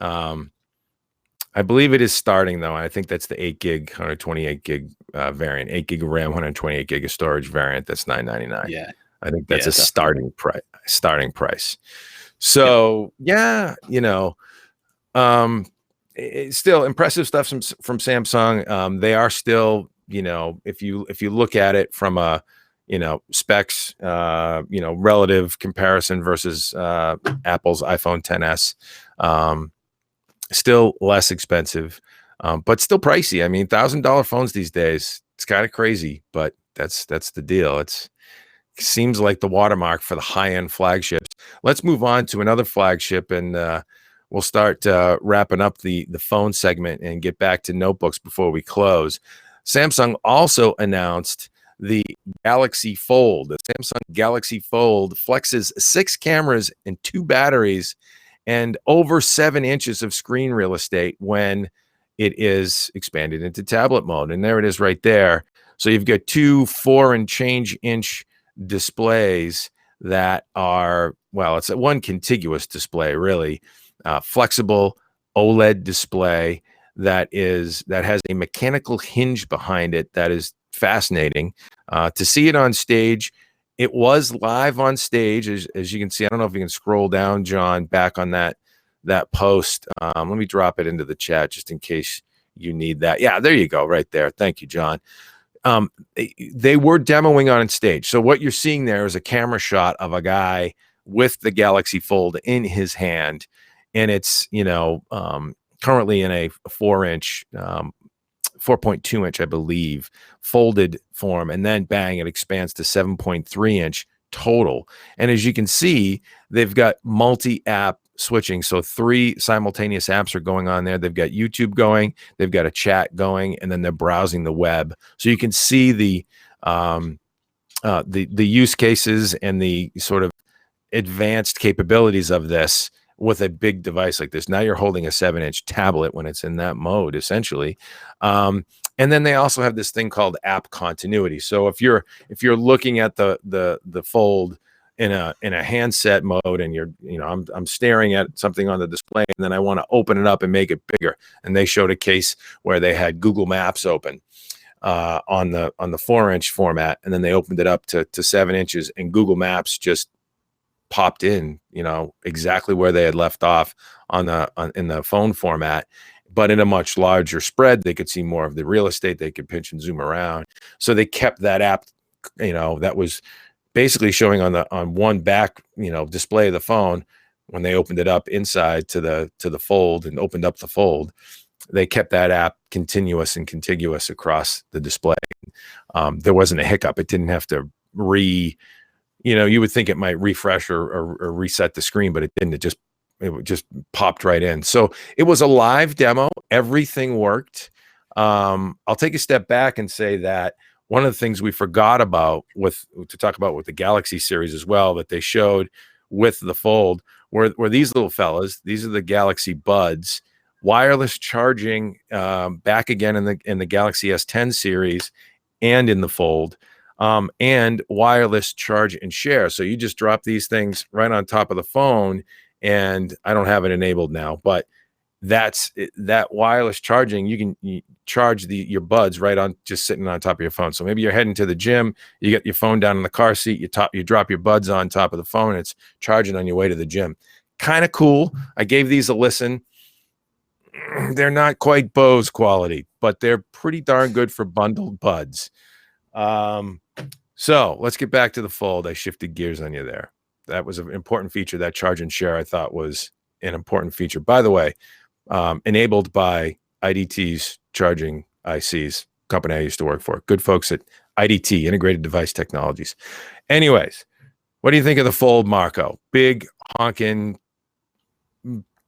I believe it is starting though. I think that's the 8 gig, 128 gig variant, 8 gig of RAM, 128 gig of storage variant. That's $999. Yeah, I think that's a definitely. starting price. So yeah, it's still impressive stuff from Samsung. They are still, if you look at it from a, specs, relative comparison versus Apple's iPhone XS, still less expensive, but still pricey. I mean, $1,000 phones these days, it's kind of crazy, but that's the deal. It seems like the watermark for the high-end flagships. Let's move on to another flagship, and we'll start wrapping up the phone segment and get back to notebooks before we close. Samsung also announced the Galaxy Fold. The Samsung Galaxy Fold flexes 6 cameras and 2 batteries and over 7 inches of screen real estate when it is expanded into tablet mode. And there it is right there. So you've got 2 4 and change inch displays that are, well, it's one contiguous display, really. Flexible OLED display that has a mechanical hinge behind it that is fascinating. To see it on stage, it was live on stage, as you can see. I don't know if you can scroll down, John, back on that post. Let me drop it into the chat just in case you need that. Yeah, there you go, right there. Thank you, John. They were demoing on stage. So what you're seeing there is a camera shot of a guy with the Galaxy Fold in his hand, and it's currently in a 4-inch, 4.2 inch, I believe, folded form, and then bang, it expands to 7.3 inch total. And as you can see, they've got multi-app switching. So 3 simultaneous apps are going on there. They've got YouTube going, they've got a chat going, and then they're browsing the web. So you can see the use cases and the sort of advanced capabilities of this with a big device like this. Now you're holding a 7-inch tablet when it's in that mode, essentially. And then they also have this thing called app continuity. So if you're looking at the Fold in a handset mode, and I'm staring at something on the display, and then I want to open it up and make it bigger. And they showed a case where they had Google Maps open on the 4-inch format, and then they opened it up to 7 inches, and Google Maps just popped in, exactly where they had left off in the phone format, but in a much larger spread. They could see more of the real estate. They could pinch and zoom around. So they kept that app, that was basically showing on one back, display of the phone. When they opened it up inside to the Fold and opened up the Fold, they kept that app continuous and contiguous across the display. There wasn't a hiccup. It didn't have to you would think it might refresh or reset the screen, but it didn't. It just popped right in. So it was a live demo. Everything worked. I'll take a step back and say that one of the things we forgot about to talk about with the Galaxy series as well, that they showed with the Fold, were these little fellas. These are the Galaxy Buds, wireless charging, back again in the Galaxy S10 series and in the Fold. And wireless charge and share. So you just drop these things right on top of the phone, and I don't have it enabled now, but that wireless charging. You can charge your buds right on, just sitting on top of your phone. So maybe you're heading to the gym, you get your phone down in the car seat, you drop your buds on top of the phone, and it's charging on your way to the gym. Kind of cool. I gave these a listen. They're not quite Bose quality, but they're pretty darn good for bundled buds. So let's get back to the Fold. I shifted gears on you there. That was an important feature. That charge and share, I thought, was an important feature. By the way, enabled by IDT's charging ICs, company I used to work for. Good folks at IDT, Integrated Device Technologies. Anyways, what do you think of the Fold, Marco? Big honking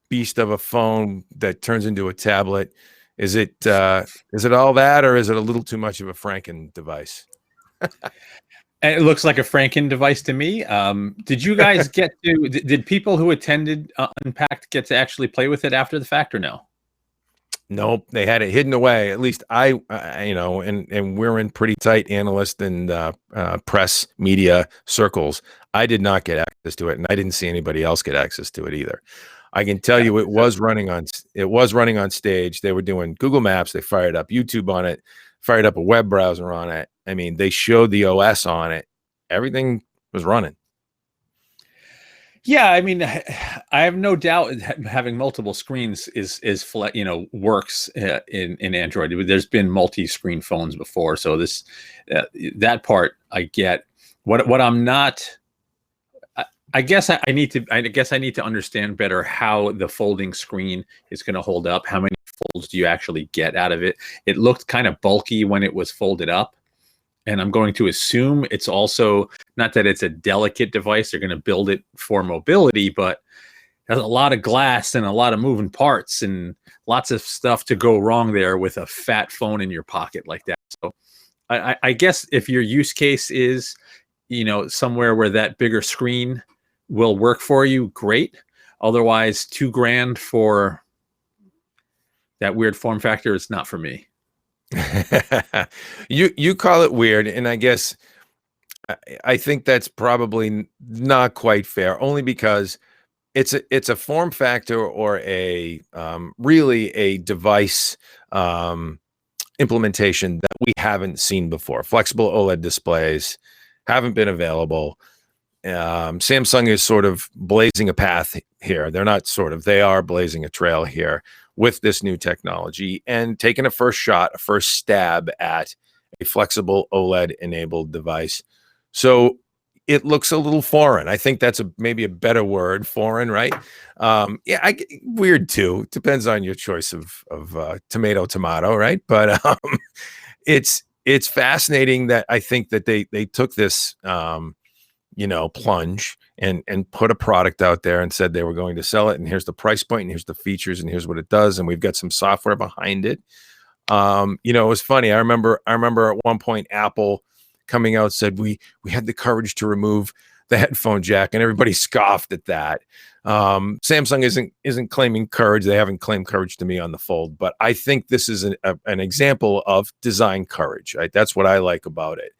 beast of a phone that turns into a tablet. Is it all that, or is it a little too much of a Franken device? It looks like a Franken device to me. Did you guys get to? Did people who attended Unpacked get to actually play with it after the fact, or no? Nope, they had it hidden away. At least you know, and we're in pretty tight analyst and press media circles. I did not get access to it, and I didn't see anybody else get access to it either. I can tell you it was running on stage. They were doing Google Maps. They fired up YouTube on it, fired up a web browser on it. I mean, they showed the OS on it. Everything was running. Yeah, I mean, I have no doubt having multiple screens works in Android. There's been multi-screen phones before, so this that part I get. What I'm not, I guess I need to understand better how the folding screen is going to hold up. How many folds do you actually get out of it? It looked kind of bulky when it was folded up. And I'm going to assume it's also not that it's a delicate device. They're going to build it for mobility, but there's a lot of glass and a lot of moving parts and lots of stuff to go wrong there with a fat phone in your pocket like that. So I guess if your use case is, somewhere where that bigger screen will work for you, great. Otherwise, $2,000 for that weird form factor is not for me. You call it weird, and I guess I think that's probably not quite fair, only because it's a form factor or a really a device implementation that we haven't seen before. Flexible OLED displays haven't been available. Samsung is sort of blazing a path here. They are blazing a trail here with this new technology and taking a first stab at a flexible OLED enabled device. So it looks a little foreign. I think that's maybe a better word, foreign, right? Weird too. Depends on your choice of tomato, right? But it's fascinating that I think that they took this plunge and put a product out there and said they were going to sell it. And here's the price point, and here's the features, and here's what it does. And we've got some software behind it. It was funny. I remember at one point Apple coming out said we had the courage to remove the headphone jack, and everybody scoffed at that. Samsung isn't claiming courage. They haven't claimed courage to me on the Fold, but I think this is an example of design courage. Right? That's what I like about it.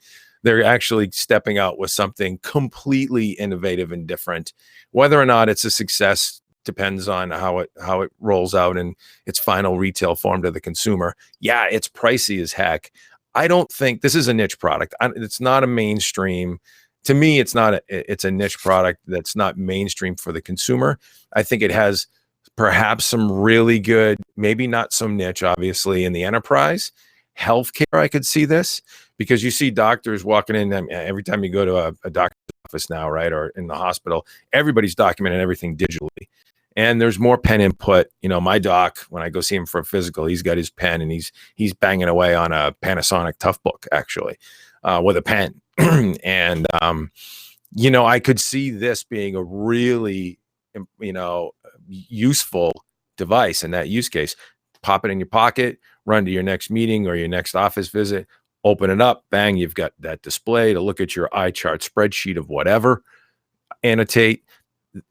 They're actually stepping out with something completely innovative and different. Whether or not it's a success depends on how it rolls out in its final retail form to the consumer. Yeah, it's pricey as heck. I don't think this is a niche product. It's not a mainstream. To me, it's a niche product that's not mainstream for the consumer. I think it has perhaps some really good, maybe not so niche, obviously, in the enterprise. Healthcare, I could see this, because you see doctors walking in every time you go to a doctor's office now, right? Or in the hospital, everybody's documenting everything digitally. And there's more pen input. My doc, when I go see him for a physical, he's got his pen and he's banging away on a Panasonic Toughbook, actually, with a pen. And, I could see this being a really, useful device in that use case. Pop it in your pocket, run to your next meeting or your next office visit, open it up, bang, you've got that display to look at your eye chart spreadsheet of whatever, annotate.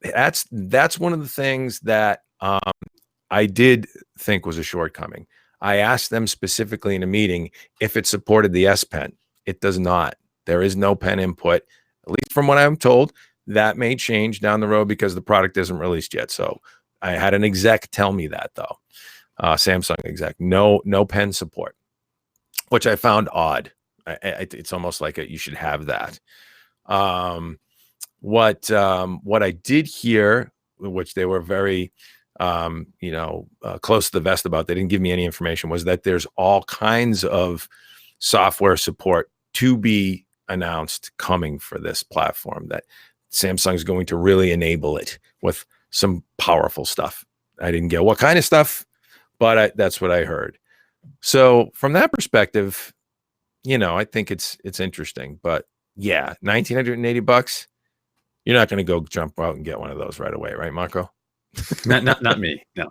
That's one of the things that I did think was a shortcoming. I asked them specifically in a meeting if it supported the S Pen. It does not. There is no pen input, at least from what I'm told. That may change down the road because the product isn't released yet. So I had an exec tell me that, though. Samsung exec, no pen support, which I found odd. It's almost like you should have that. What I did hear, which they were very, close to the vest about, they didn't give me any information, was that there's all kinds of software support to be announced coming for this platform, that Samsung is going to really enable it with some powerful stuff. I didn't get what kind of stuff, but that's what I heard. So from that perspective, I think it's interesting. But yeah, $1,980. You're not going to go jump out and get one of those right away, right, Marco? Not me. No.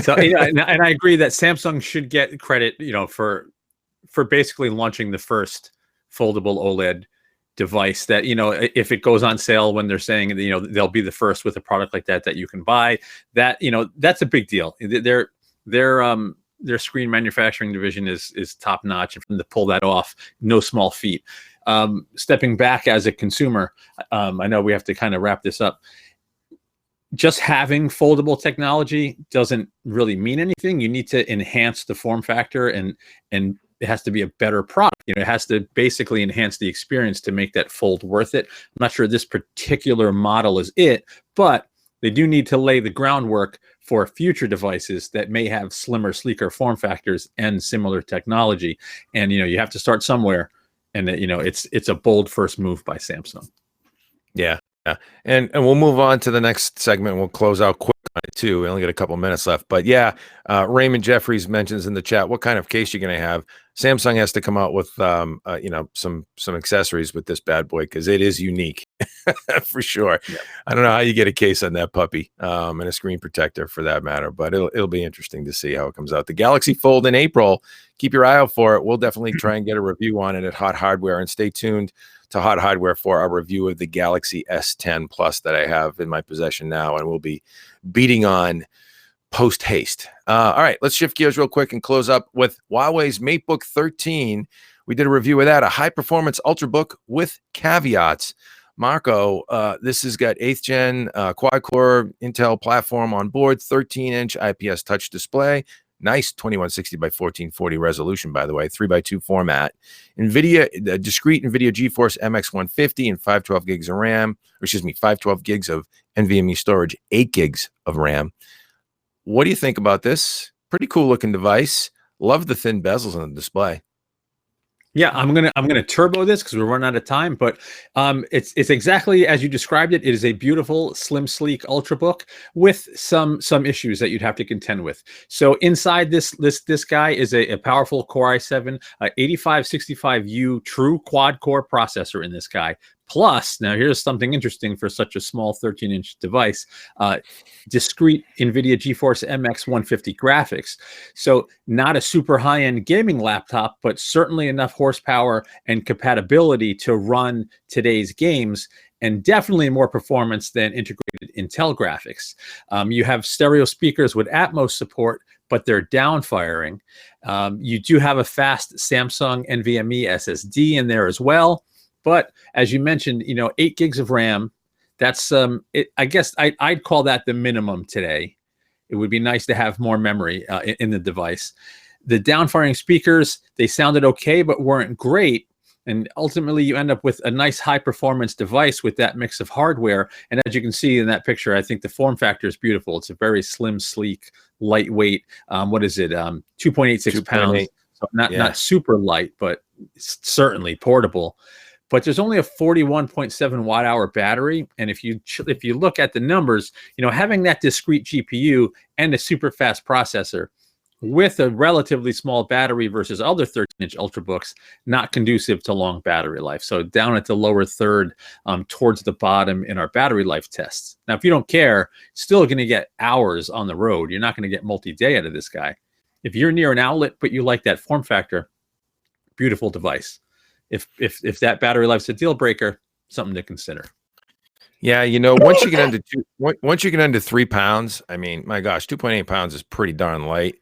So and I agree that Samsung should get credit, for basically launching the first foldable OLED device that, if it goes on sale when they're saying, they'll be the first with a product like that you can buy, that, that's a big deal. Their screen manufacturing division is top notch, and for them to pull that off, no small feat. Stepping back as a consumer, I know we have to kind of wrap this up. Just having foldable technology doesn't really mean anything. You need to enhance the form factor, and it has to be a better product. It has to basically enhance the experience to make that fold worth it. I'm not sure this particular model is it, but they do need to lay the groundwork for future devices that may have slimmer, sleeker form factors and similar technology. And you have to start somewhere, and it's a bold first move by Samsung. Yeah. Yeah. And we'll move on to the next segment. We'll close out quick on it too. We only got a couple minutes left, but yeah, Raymond Jeffries mentions in the chat, what kind of case you're going to have. Samsung has to come out with, some accessories with this bad boy, because it is unique for sure. Yeah. I don't know how you get a case on that puppy, and a screen protector for that matter, but it'll be interesting to see how it comes out. The Galaxy Fold in April. Keep your eye out for it. We'll definitely try and get a review on it at Hot Hardware, and stay tuned to Hot Hardware for our review of the Galaxy S10 Plus that I have in my possession now, and we'll be beating on post haste. All right, let's shift gears real quick and close up with Huawei's MateBook 13. We did a review of that, a high performance ultrabook with caveats. Marco, this has got 8th gen quad core Intel platform on board, 13-inch IPS touch display. Nice 2160 by 1440 resolution, by the way, 3x2 format. Discrete NVIDIA GeForce MX 150 and 512 gigs of RAM, 512 gigs of NVMe storage, 8 gigs of RAM. What do you think about this? Pretty cool looking device. Love the thin bezels on the display. Yeah, I'm gonna turbo this because we're running out of time, but it's exactly as you described it. It is a beautiful, slim, sleek ultrabook with some issues that you'd have to contend with. So inside this guy is a powerful Core i7 8565U true quad core processor in this guy. Plus, now here's something interesting for such a small 13-inch device, discrete NVIDIA GeForce MX 150 graphics. So not a super high-end gaming laptop, but certainly enough horsepower and compatibility to run today's games, and definitely more performance than integrated Intel graphics. You have stereo speakers with Atmos support, but they're downfiring. You do have a fast Samsung NVMe SSD in there as well. But as you mentioned, 8 gigs of RAM, that's, I guess I'd call that the minimum today. It would be nice to have more memory in the device. The downfiring speakers, they sounded okay, but weren't great. And ultimately, you end up with a nice high-performance device with that mix of hardware. And as you can see in that picture, I think the form factor is beautiful. It's a very slim, sleek, lightweight. What is it? 2.86 pounds. So not super light, but certainly portable. But there's only a 41.7 watt-hour battery, and if you look at the numbers, having that discrete GPU and a super fast processor with a relatively small battery versus other 13-inch ultrabooks, not conducive to long battery life. So down at the lower third, towards the bottom in our battery life tests. Now, if you don't care, still going to get hours on the road. You're not going to get multi-day out of this guy. If you're near an outlet but you like that form factor, beautiful device. If that battery life's a deal breaker, something to consider. Yeah, once you get under 3 pounds, I mean, my gosh, 2.8 pounds is pretty darn light.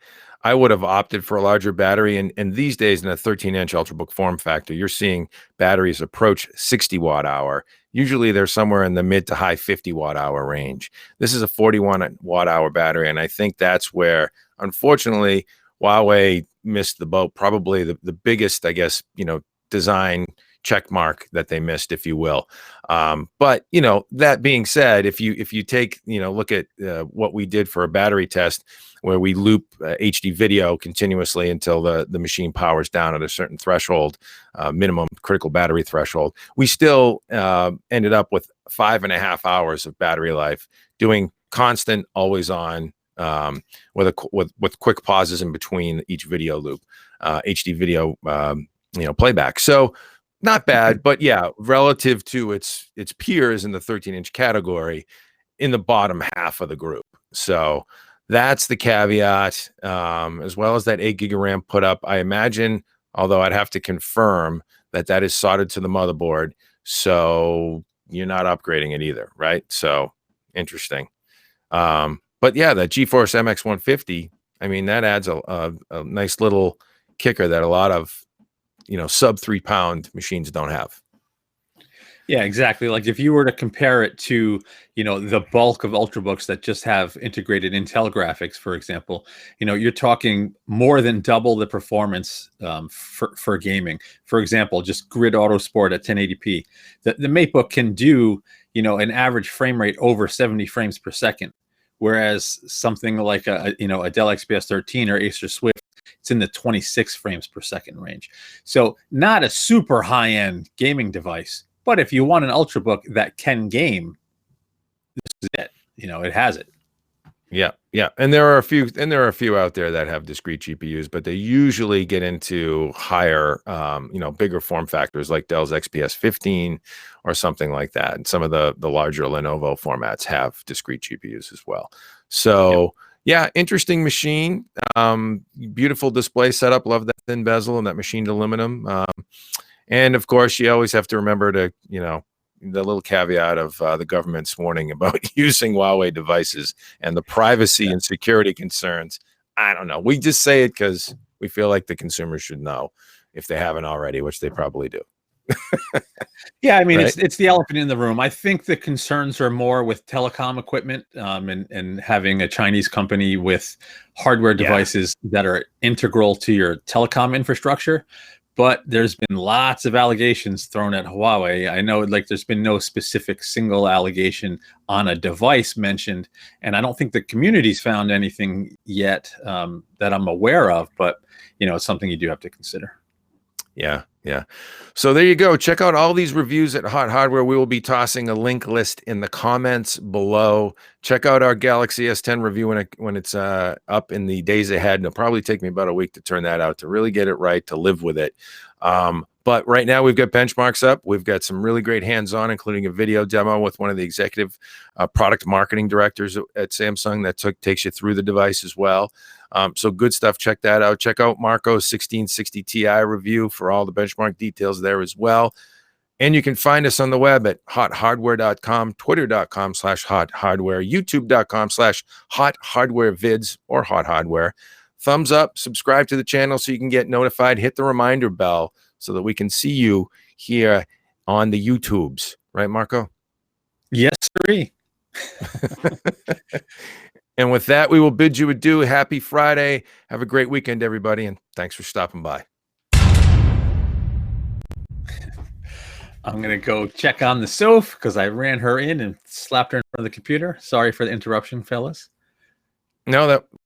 I would have opted for a larger battery, and these days in a 13-inch ultrabook form factor, you're seeing batteries approach 60 watt hour. Usually they're somewhere in the mid to high 50 watt hour range. This is a 41 watt hour battery, and I think that's where, unfortunately, Huawei missed the boat. Probably the biggest, I guess, design check mark that they missed, if you will. But that being said, if you take look at what we did for a battery test, where we loop HD video continuously until the machine powers down at a certain threshold, minimum critical battery threshold, we still ended up with 5.5 hours of battery life, doing constant, always on, with quick pauses in between each video loop, HD video playback. So not bad, but yeah, relative to its peers in the 13-inch category, in the bottom half of the group. So that's the caveat, as well as that 8 gig of RAM put up. I imagine, although I'd have to confirm that is soldered to the motherboard, So you're not upgrading it either, right? So interesting. But yeah, the GeForce MX 150, I mean, that adds a nice little kicker that a lot of, sub 3 pound machines don't have. Yeah, exactly. Like if you were to compare it to, the bulk of ultrabooks that just have integrated Intel graphics, for example, you're talking more than double the performance for gaming. For example, just Grid Auto Sport at 1080p. The MateBook can do, an average frame rate over 70 frames per second, whereas something like a Dell XPS 13 or Acer Swift, it's in the 26 frames per second range. So not a super high-end gaming device. But if you want an ultrabook that can game, this is it. It has it. Yeah, yeah, and there are a few out there that have discrete GPUs, but they usually get into higher, bigger form factors like Dell's XPS 15 or something like that. And some of the larger Lenovo formats have discrete GPUs as well. So yeah, interesting machine. Beautiful display setup. Love that thin bezel and that machined aluminum. And of course, you always have to remember to, the little caveat of the government's warning about using Huawei devices and the privacy and security concerns. I don't know. We just say it because we feel like the consumers should know if they haven't already, which they probably do. Yeah, I mean, Right? it's the elephant in the room. I think the concerns are more with telecom equipment and having a Chinese company with hardware devices that are integral to your telecom infrastructure. But there's been lots of allegations thrown at Huawei. I know, like, there's been no specific single allegation on a device mentioned, and I don't think the community's found anything yet that I'm aware of. But it's something you do have to consider. Yeah, yeah. So there you go. Check out all these reviews at Hot Hardware. We will be tossing a link list in the comments below. Check out our Galaxy S10 review when it's up in the days ahead. And it'll probably take me about a week to turn that out, to really get it right, to live with it. But right now we've got benchmarks up. We've got some really great hands-on, including a video demo with one of the executive product marketing directors at Samsung that takes you through the device as well. So good stuff. Check that out. Check out Marco's 1660 Ti review for all the benchmark details there as well. And you can find us on the web at hothardware.com, twitter.com/hothardware, youtube.com/hothardwarevids or hothardware. Thumbs up, subscribe to the channel so you can get notified. Hit the reminder bell so that we can see you here on the YouTubes. Right, Marco? Yes, sir. And with that, we will bid you adieu. Happy Friday. Have a great weekend, everybody, and thanks for stopping by. I'm going to go check on the Soph because I ran her in and slapped her in front of the computer. Sorry for the interruption, fellas. No, that